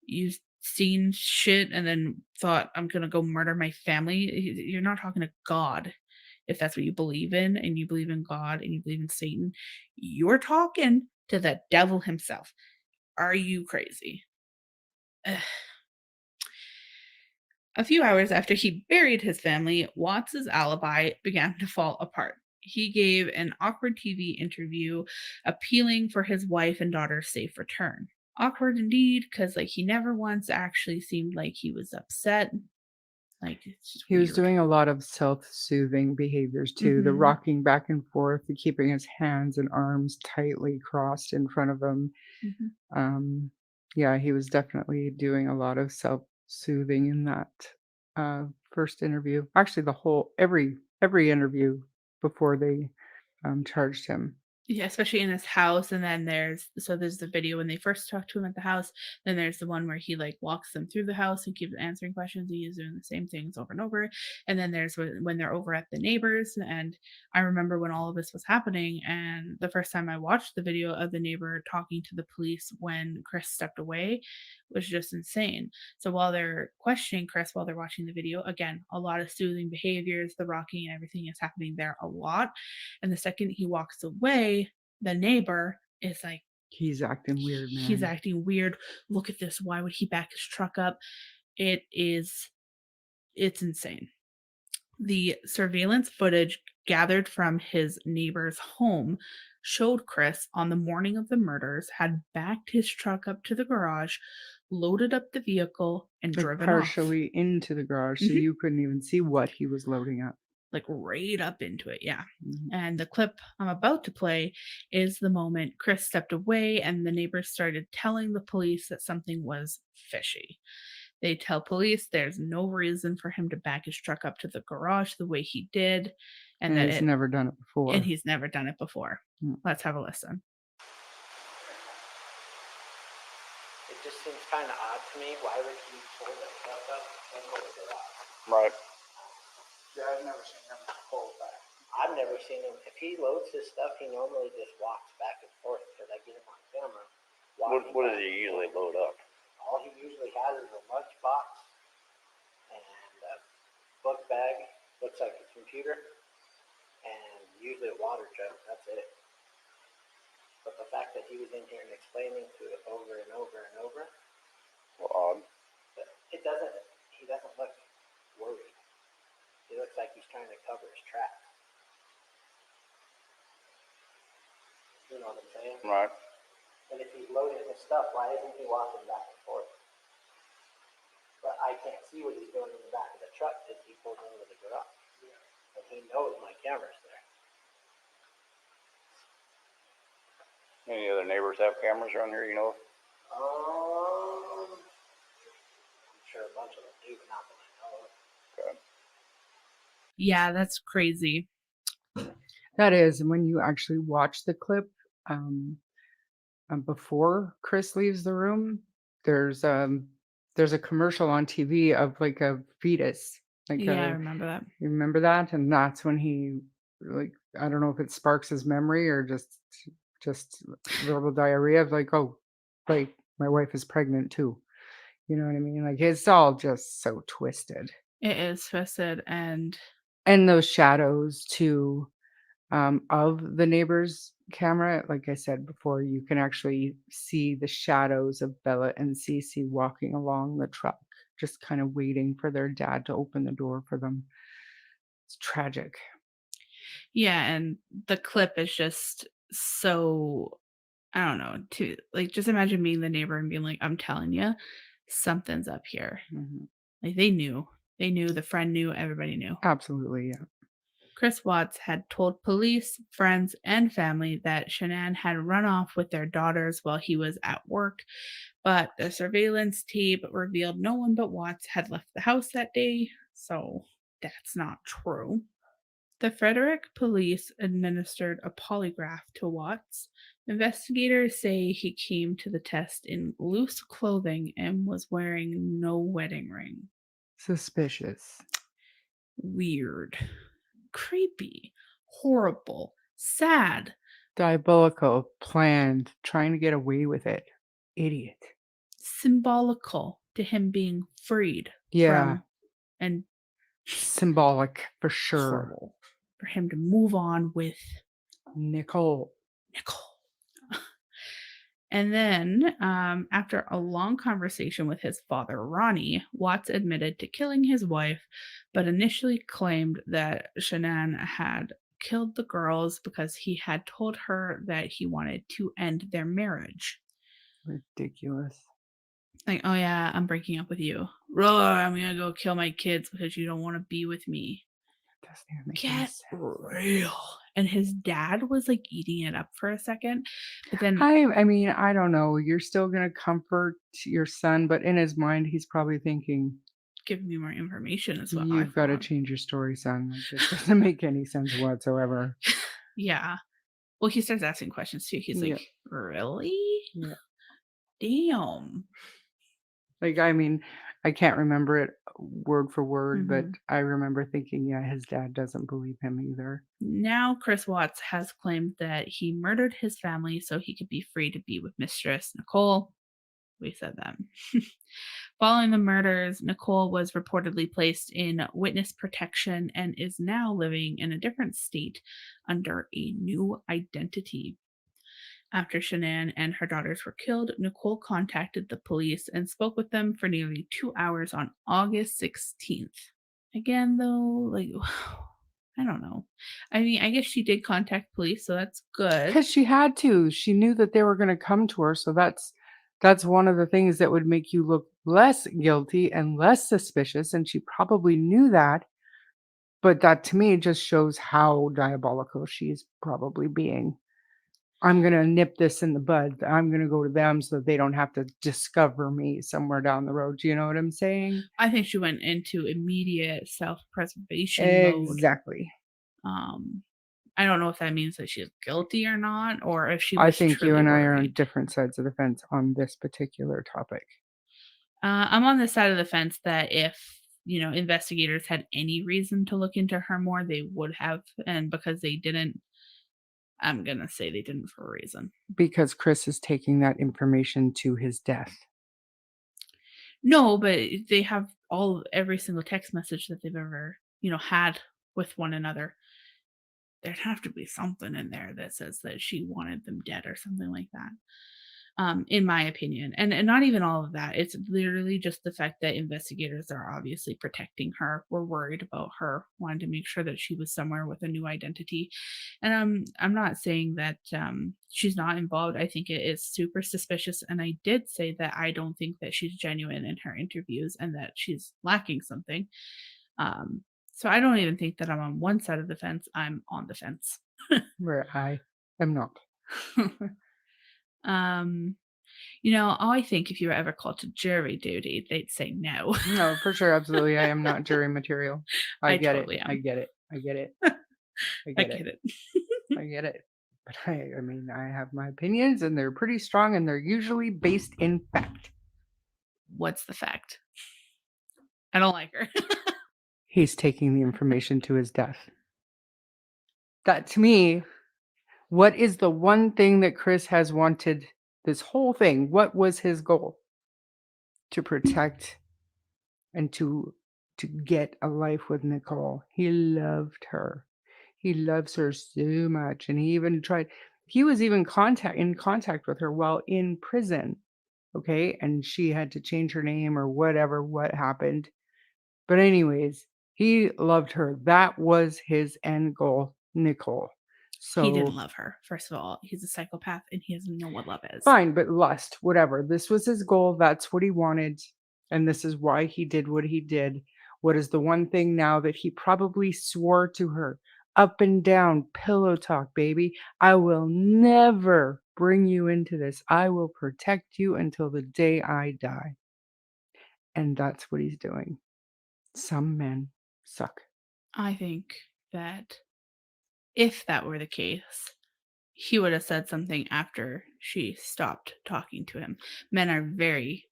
you've seen shit and then thought I'm gonna go murder my family, you're not talking to God. If that's what you believe in, and you believe in God and you believe in Satan, you're talking to the devil himself. Are you crazy? Ugh. A few hours after he buried his family, Watts's alibi began to fall apart. He gave an awkward TV interview appealing for his wife and daughter's safe return. Awkward indeed, because like he never once actually seemed like he was upset. Like it's just He was weird. doing a lot of self-soothing behaviors too, the Mhm, rocking back and forth, the keeping his hands and arms tightly crossed in front of him. mhm. Um, yeah, he was definitely doing a lot of self-soothing in that first interview. Actually, the whole every interview before they charged him. Yeah, especially in his house, and then there's the video when they first talk to him at the house, then there's the one where he, like, walks them through the house and keeps answering questions, he is doing the same things over and over, and then there's when they're over at the neighbors, and I remember when all of this was happening, and the first time I watched the video of the neighbor talking to the police when Chris stepped away was just insane. So while they're questioning Chris while they're watching the video, again, a lot of soothing behaviors, the rocking and everything is happening there a lot, and the second he walks away, the neighbor is like, He's acting weird, he's man. acting weird. Look at this. Why would he back his truck up? It is, it's insane. The surveillance footage gathered from his neighbor's home showed Chris on the morning of the murders had backed his truck up to the garage, loaded up the vehicle, and Like driven off. partially into the garage, so Mhm. you couldn't even see what he was loading up. Like right up into it, yeah. Mhm. And the clip I'm about to play is the moment Chris stepped away and the neighbors started telling the police that something was fishy. They tell police there's no reason for him to back his truck up to the garage the way he did, and And that he's it never done it and before. he's never done it before. Mm. Let's have a listen. It just seems kind of odd to me. Why would he pull that truck up and go to the garage? Right. Yeah, I've never seen him pull back. I've never seen him. If he loads his stuff, he normally just walks back and forth because I get him on camera. What does he usually load up? All he usually has is a lunch box and a book bag, looks like a computer, and usually a water jug. That's it. But the fact that he was in here and explaining to it over and over and over, Well, odd. it doesn't. He doesn't look worried. He looks like he's trying to cover his tracks. You know what I'm saying? Right. And if he's loading his stuff, why isn't he walking back and forth? But I can't see what he's doing in the back of the truck because he pulled into the garage. And he knows my camera's there. Any other neighbors have cameras around here, you know? I'm sure a bunch of them do, but not that I know of. Okay. Yeah, that's crazy. That is, and when you actually watch the clip, before Chris leaves the room, there's a commercial on TV of like a fetus Like, Yeah, I remember that. you remember that? And that's when he, like, I don't know if it sparks his memory or just verbal diarrhea of like, oh, like my wife is pregnant too. You know what I mean? Like it's all just so twisted. It is twisted, and And those shadows too, of the neighbor's camera, like I said before, you can actually see the shadows of Bella and Cece walking along the truck, just kind of waiting for their dad to open the door for them. It's tragic. yeah, and the clip is just so, I don't know, to like, just imagine being the neighbor and being like, "I'm telling you, something's up here." Mhm. Like, they knew. They knew, the friend knew, everybody knew. Absolutely, yeah. Chris Watts had told police, friends, and family that Shanann had run off with their daughters while he was at work, but the surveillance tape revealed no one but Watts had left the house that day, so that's not true. The Frederick police administered a polygraph to Watts. Investigators say he came to the test in loose clothing and was wearing no wedding ring. Suspicious. Weird, creepy, horrible, sad, Diabolical, planned, trying to get away with it. Idiot. symbolical to him being freed Yeah, from, and symbolic for sure. horrible for him to move on with Nicole. Nicole. And then, after a long conversation with his father, Ronnie, Watts admitted to killing his wife, but initially claimed that Shanann had killed the girls because he had told her that he wanted to end their marriage. Ridiculous. Like, oh yeah, I'm breaking up with you. Roar, I'm gonna go kill my kids because you don't want to be with me. Doesn't even make any Get sense. real. And his dad was like eating it up for a second, but then I mean, I don't know. You're still gonna comfort your son, but in his mind, he's probably thinking, give me more information is what I "You've got to thought. change your story, son. Like, this doesn't make any sense whatsoever." Yeah. Well, he starts asking questions too. He's Yeah, like, really? yeah. Damn. Like, I mean, I can't remember it word for word, but Mhm. I remember thinking, yeah, his dad doesn't believe him either. Now, Chris Watts has claimed that he murdered his family so he could be free to be with Mistress Nicole. We said that. Following the murders, Nicole was reportedly placed in witness protection and is now living in a different state under a new identity. After Shanann and her daughters were killed, Nicole contacted the police and spoke with them for nearly 2 hours on August 16th. Again, though, like, I don't know. I mean, I guess she did contact police, so that's good. Because she had to. She knew that they were gonna come to her, so that's one of the things that would make you look less guilty and less suspicious, and she probably knew that, but that to me just shows how diabolical she's probably being. I'm gonna nip this in the bud. I'm gonna go to them so that they don't have to discover me somewhere down the road. Do you know what I'm saying? I think she went into immediate self-preservation mode. Exactly. Um, I don't know if that means that she's guilty or not, or if she I was think you truly and I are on worried. different sides of the fence on this particular topic. I'm on the side of the fence that if, investigators had any reason to look into her more, they would have, and because they didn't, I'm gonna say they didn't for a reason. Because Chris is taking that information to his death. No, but they have every single text message that they've ever, had with one another. There'd have to be something in there that says that she wanted them dead or something like that. In my opinion. And not even all of that. It's literally just the fact that investigators are obviously protecting her. We're worried about her, wanted to make sure that she was somewhere with a new identity. And I'm not saying that she's not involved. I think it is super suspicious. And I did say that I don't think that she's genuine in her interviews and that she's lacking something. So I don't even think that I'm on one side of the fence. I'm on the fence. Where I am not. um I think if you were ever called to jury duty, they'd say no. No, for sure, absolutely. I am not jury material. I I get totally it. I am. get it. I get it. I I get it. get it. I get it. But I mean, I have my opinions and they're pretty strong and they're usually based in fact. What's the fact? I don't like her. He's taking the information to his death. That to me, what is the one thing that Chris has wanted this whole thing? What was his goal? To protect and to get a life with Nicole. He loved her. He loves her so much, and he was even in contact with her while in prison, okay? And she had to change her name or whatever, what happened. But anyways, he loved her. That was his end goal, Nicole. He didn't So love her. First of all, he's a psychopath and he doesn't know what love is. fine, but lust, whatever. This was his goal. That's what he wanted. And this is why he did what he did. What is the one thing now that he probably swore to her? Up and down, pillow talk, baby. I will never bring you into this. I will protect you until the day I die. And that's what he's doing. Some men suck. I think that if that were the case, he would have said something after she stopped talking to him. Men are very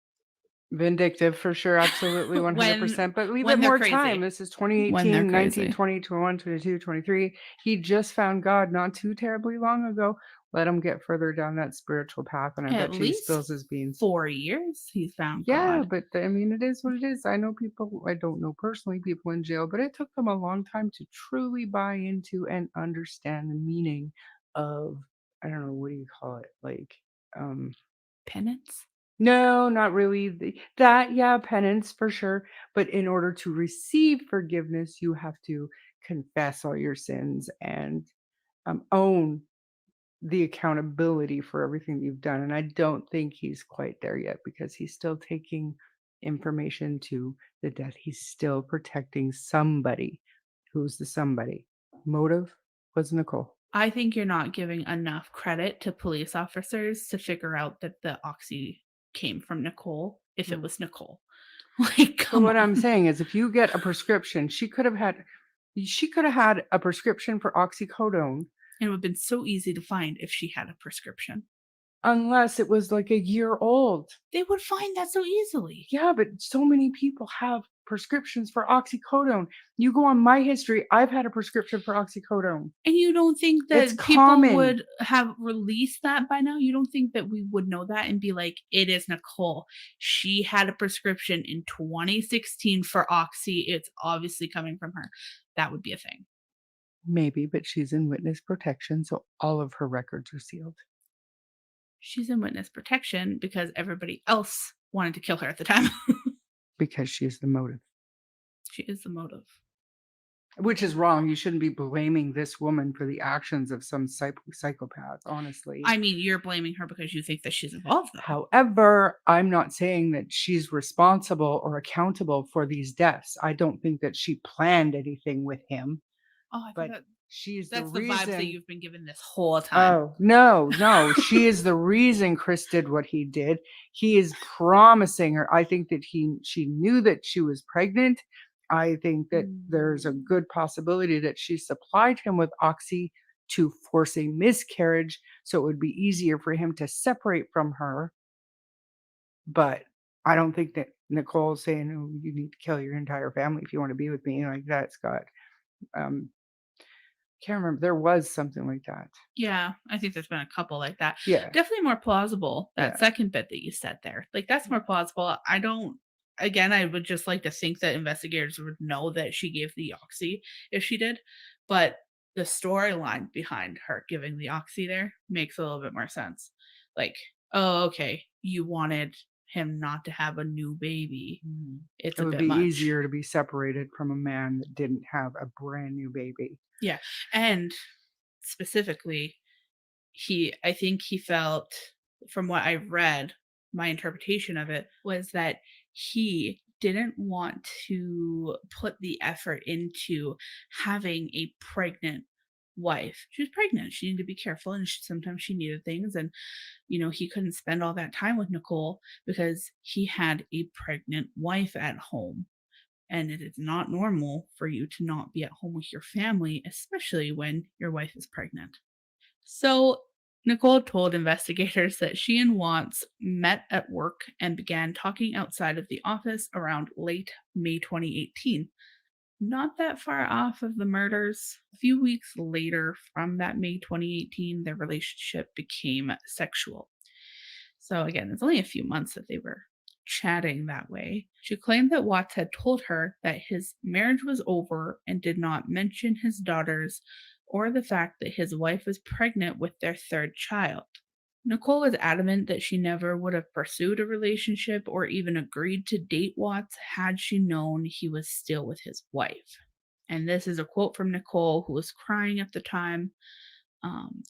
Vindictive for sure, absolutely, when 100%, but leave it when they're more crazy. time. This is When they're 2018, 19, crazy. 20, 21, 22, 23. He just found God not too terribly long ago. Let him get further down that spiritual path, and I At bet you he least spills his beans. 4 years he's found Yeah, God. but I mean, it is what it is. I know people, I don't know personally people in jail, but it took them a long time to truly buy into and understand the meaning of, I don't know, what do you call it? Like, um, Penance? no, not really. Yeah, penance for sure. But in order to receive forgiveness, you have to confess all your sins and own the accountability for everything you've done. And I don't think he's quite there yet because he's still taking information to the death. He's still protecting somebody. Who's the somebody? Motive was Nicole. I think you're not giving enough credit to police officers to figure out that the oxy came from Nicole if it Mm. was Nicole. Like, But come what I'm on. saying is if you get a prescription, she could have had a prescription for oxycodone It would have been so easy to find if she had a prescription. unless it was like a year old. They would find that so easily. Yeah, but so many people have prescriptions for oxycodone. You go on my history, I've had a prescription for oxycodone. And you don't think It's that people common. would have released that by now? You don't think that we would know that and be like, it is Nicole. She had a prescription in 2016 for Oxy. It's obviously coming from her. That would be a thing. Maybe, but she's in witness protection, so all of her records are sealed. She's in witness protection because everybody else wanted to kill her at the time. Because she's the motive. She is the motive. Which is wrong. You shouldn't be blaming this woman for the actions of some psychopath, honestly. I mean, you're blaming her because you think that she's involved, though. However, I'm not saying that she's responsible or accountable for these deaths. I don't think that she planned anything with him, Oh, I but think she's that's the the vibes that reason. you've been given this whole time. Oh, no. She is the reason Chris did what he did. He is promising her. I think that she knew that she was pregnant. I think that there's a good possibility that she supplied him with oxy to force a miscarriage so it would be easier for him to separate from her. But I don't think that Nicole's saying, "Oh, you need to kill your entire family if you want to be with me," like that, Scott. Can't remember. There was something like that. Yeah, I think there's been a couple like that. Yeah. Definitely more plausible, that Yeah. second bit that you said there. Like, that's more plausible. I would just like to think that investigators would know that she gave the oxy if she did, but the storyline behind her giving the oxy there makes a little bit more sense. Like, oh, okay, you wanted him not to have a new baby. It's It a would bit be much. easier to be separated from a man that didn't have a brand new baby. Yeah, and specifically, I think he felt, from what I've read, my interpretation of it was that he didn't want to put the effort into having a pregnant wife. She was pregnant. She needed to be careful, and sometimes she needed things. And, he couldn't spend all that time with Nicole because he had a pregnant wife at home. And it is not normal for you to not be at home with your family, especially when your wife is pregnant. So, Nicole told investigators that she and Watts met at work and began talking outside of the office around late May 2018. not that far off of the murders. A few weeks later, from that May 2018, their relationship became sexual. So, again, it's only a few months that they were chatting that way. She claimed that Watts had told her that his marriage was over and did not mention his daughters or the fact that his wife was pregnant with their third child. Nicole was adamant that she never would have pursued a relationship or even agreed to date Watts had she known he was still with his wife. And this is a quote from Nicole, who was crying at the time.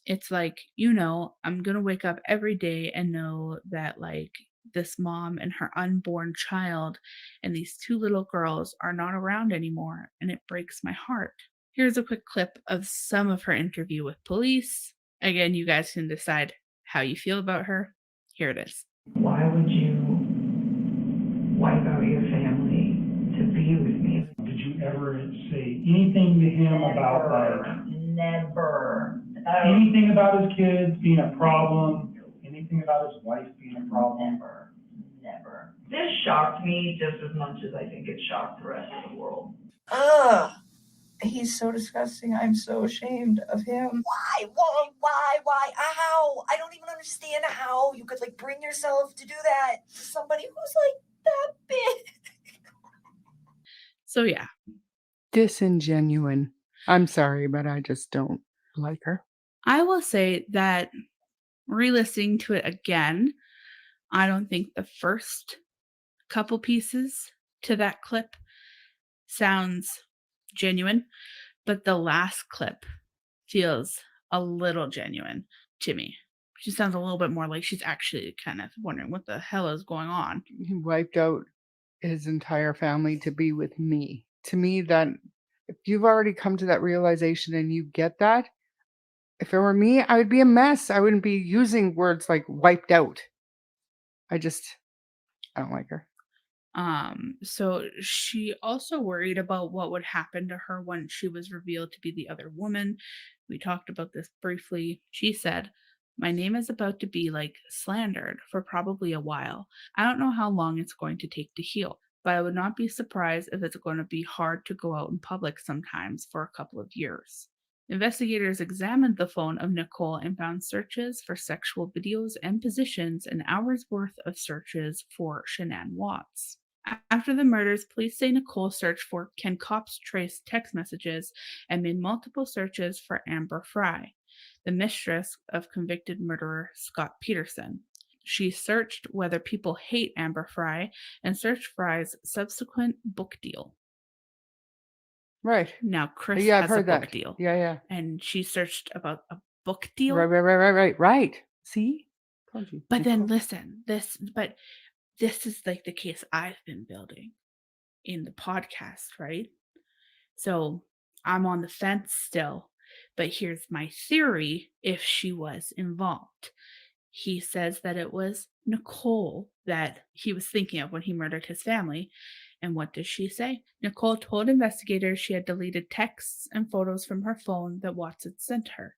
It's like, I'm going to wake up every day and know that, like, this mom and her unborn child and these two little girls are not around anymore, and it breaks my heart. Here's a quick clip of some of her interview with police. Again, you guys can decide how you feel about her. Here it is. Why would you wipe out your family to be with me? Did you ever say anything to him about Never. anything about his kids being a problem, anything about his wife being a problem? Never. This shocked me just as much as I think it shocked the rest of the world. Ugh. He's so disgusting. I'm so ashamed of him. Why? How? I don't even understand how you could like bring yourself to do that to somebody who's like that big. So, yeah, Disingenuine. I'm sorry, but I just don't like her. I will say that re-listening to it again, I don't think the first couple pieces to that clip sounds genuine, but the last clip feels a little genuine to me. She sounds a little bit more like she's actually kind of wondering what the hell is going on. He wiped out his entire family to be with me. To me, that if you've already come to that realization and you get that, if it were me, I would be a mess. I wouldn't be using words like wiped out. I don't like her. So she also worried about what would happen to her when she was revealed to be the other woman. We talked about this briefly. She said, "My name is about to be like slandered for probably a while. I don't know how long it's going to take to heal, but I would not be surprised if it's going to be hard to go out in public sometimes for a couple of years." Investigators examined the phone of Nicole and found searches for sexual videos and positions and hours worth of searches for Shanann Watts. After the murders, police say Nicole searched for "Can Cops Trace Text Messages" and made multiple searches for Amber Fry, the mistress of convicted murderer Scott Peterson. She searched whether people hate Amber Fry and searched Fry's subsequent book deal. Right. Now, Chris Yeah, I've has a heard book that. deal, Yeah. and she searched about a book deal. Right. See? Told you. But then Nicole. listen, this is like the case I've been building in the podcast, right? So I'm on the fence still, but here's my theory if she was involved. He says that it was Nicole that he was thinking of when he murdered his family. And what does she say? Nicole told investigators she had deleted texts and photos from her phone that Watts had sent her.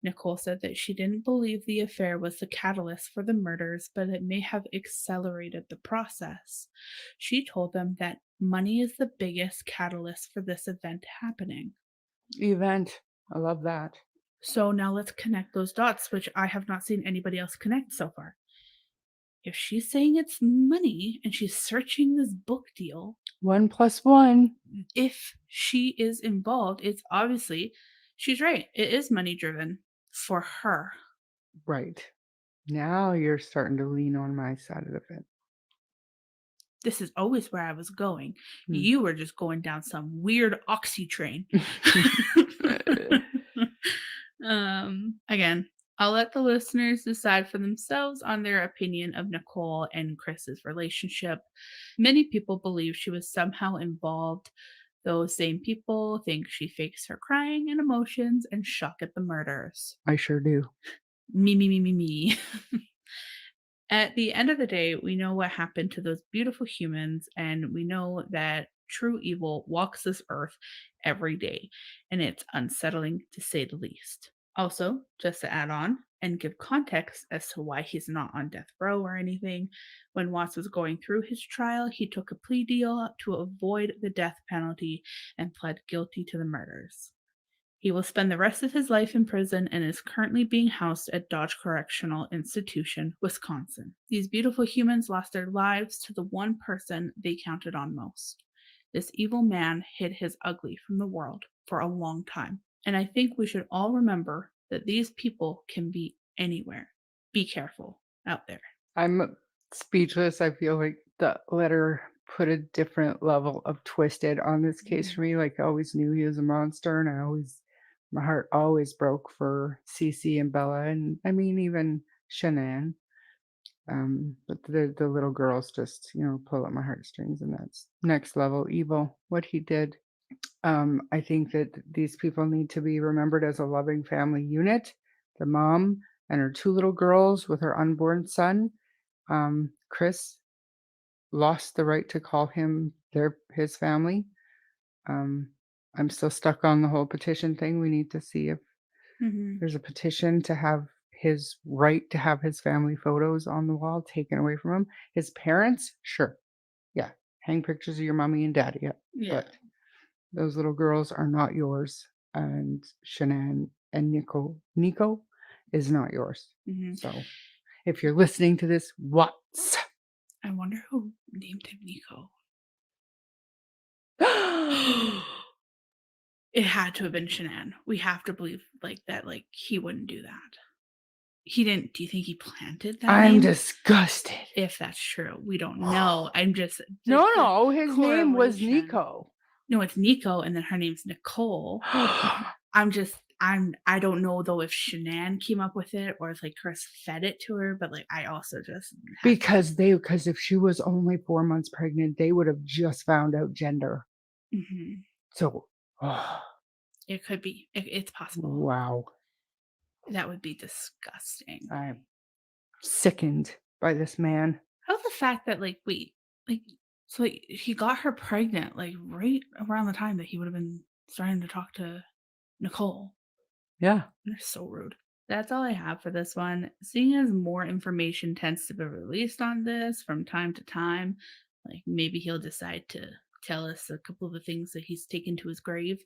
Nicole said that she didn't believe the affair was the catalyst for the murders, but it may have accelerated the process. She told them that money is the biggest catalyst for this event happening. Event. I love that. So now let's connect those dots, which I have not seen anybody else connect so far. If she's saying it's money and she's searching this book deal, 1 + 1. if she is involved, it's obviously, she's right. It is money driven for her. Right. Now you're starting to lean on my side of the fence. This is always where I was going. Hmm. You were just going down some weird oxy train. Again, I'll let the listeners decide for themselves on their opinion of Nicole and Chris's relationship. Many people believe she was somehow involved. Those same people think she fakes her crying and emotions and shock at the murders. I sure do. Me. At the end of the day, we know what happened to those beautiful humans, and we know that true evil walks this earth every day, and it's unsettling to say the least. Also, just to add on and give context as to why he's not on death row or anything, when Watts was going through his trial, he took a plea deal to avoid the death penalty and pled guilty to the murders. He will spend the rest of his life in prison and is currently being housed at Dodge Correctional Institution, Wisconsin. These beautiful humans lost their lives to the one person they counted on most. This evil man hid his ugly from the world for a long time. And I think we should all remember that these people can be anywhere. Be careful out there. I'm speechless. I feel like the letter put a different level of twisted on this case for me. Like I always knew he was a monster, and my heart always broke for Cece and Bella, and I mean even Shanann. But the little girls just pull at my heartstrings, and that's next level evil what he did. I think that these people need to be remembered as a loving family unit. The mom and her two little girls with her unborn son. Chris lost the right to call him his family. I'm still stuck on the whole petition thing. We need to see if there's a petition to have his right to have his family photos on the wall taken away from him. His parents, sure. Yeah. Hang pictures of your mommy and daddy up. Yeah. But those little girls are not yours. And Shanann and Nico is not yours. Mhm. So if you're listening to this, Watts. I wonder who named him Nico. It had to have been Shanann. We have to believe that he wouldn't do that. He didn't. Do you think he planted that I'm name? disgusted. If that's true, we don't know. I'm just No, his name was correlation. Nico. No, it's Nico, and then her name's Nicole. I don't know though if Shanann came up with it or if Chris fed it to her, but I also just because if she was only 4 months pregnant, they would have just found out gender. Mhm. So, It could be. It's possible. wow. That would be disgusting. I'm sickened by this man. How the fact that so he got her pregnant right around the time that he would have been starting to talk to Nicole. Yeah. They're so rude. That's all I have for this one. Seeing as more information tends to be released on this from time to time, maybe he'll decide to tell us a couple of the things that he's taken to his grave.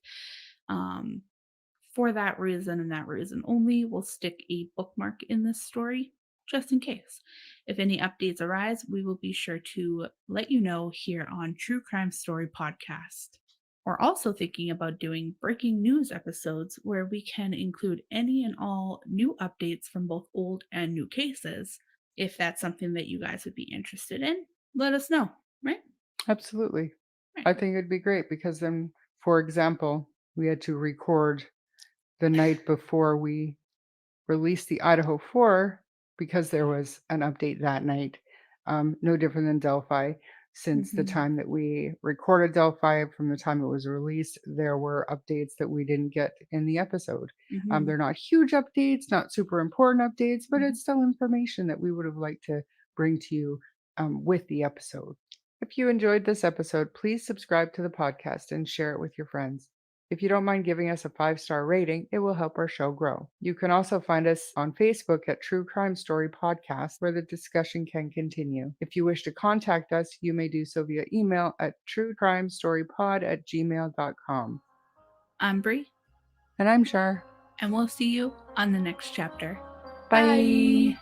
For that reason and that reason only, we'll stick a bookmark in this story just in case. If any updates arise, we will be sure to let you know here on True Crime Story Podcast. We're also thinking about doing breaking news episodes where we can include any and all new updates from both old and new cases. If that's something that you guys would be interested in, let us know, right? Absolutely. Right. I think it'd be great because then, for example, we had to record the night before we released the Idaho 4 because there was an update that night. No different than Delphi. Since the Mhm. time that we recorded Delphi, from the time it was released, there were updates that we didn't get in the episode. Mhm. They're not huge updates, not super important updates, but Mhm. it's still information that we would have liked to bring to you with the episode. If you enjoyed this episode, please subscribe to the podcast and share it with your friends. If you don't mind giving us a 5-star rating, it will help our show grow. You can also find us on Facebook at True Crime Story Podcast, where the discussion can continue. If you wish to contact us, you may do so via email at truecrimestorypod@gmail.com. I'm Bree, And I'm Shar. and we'll see you on the next chapter. Bye.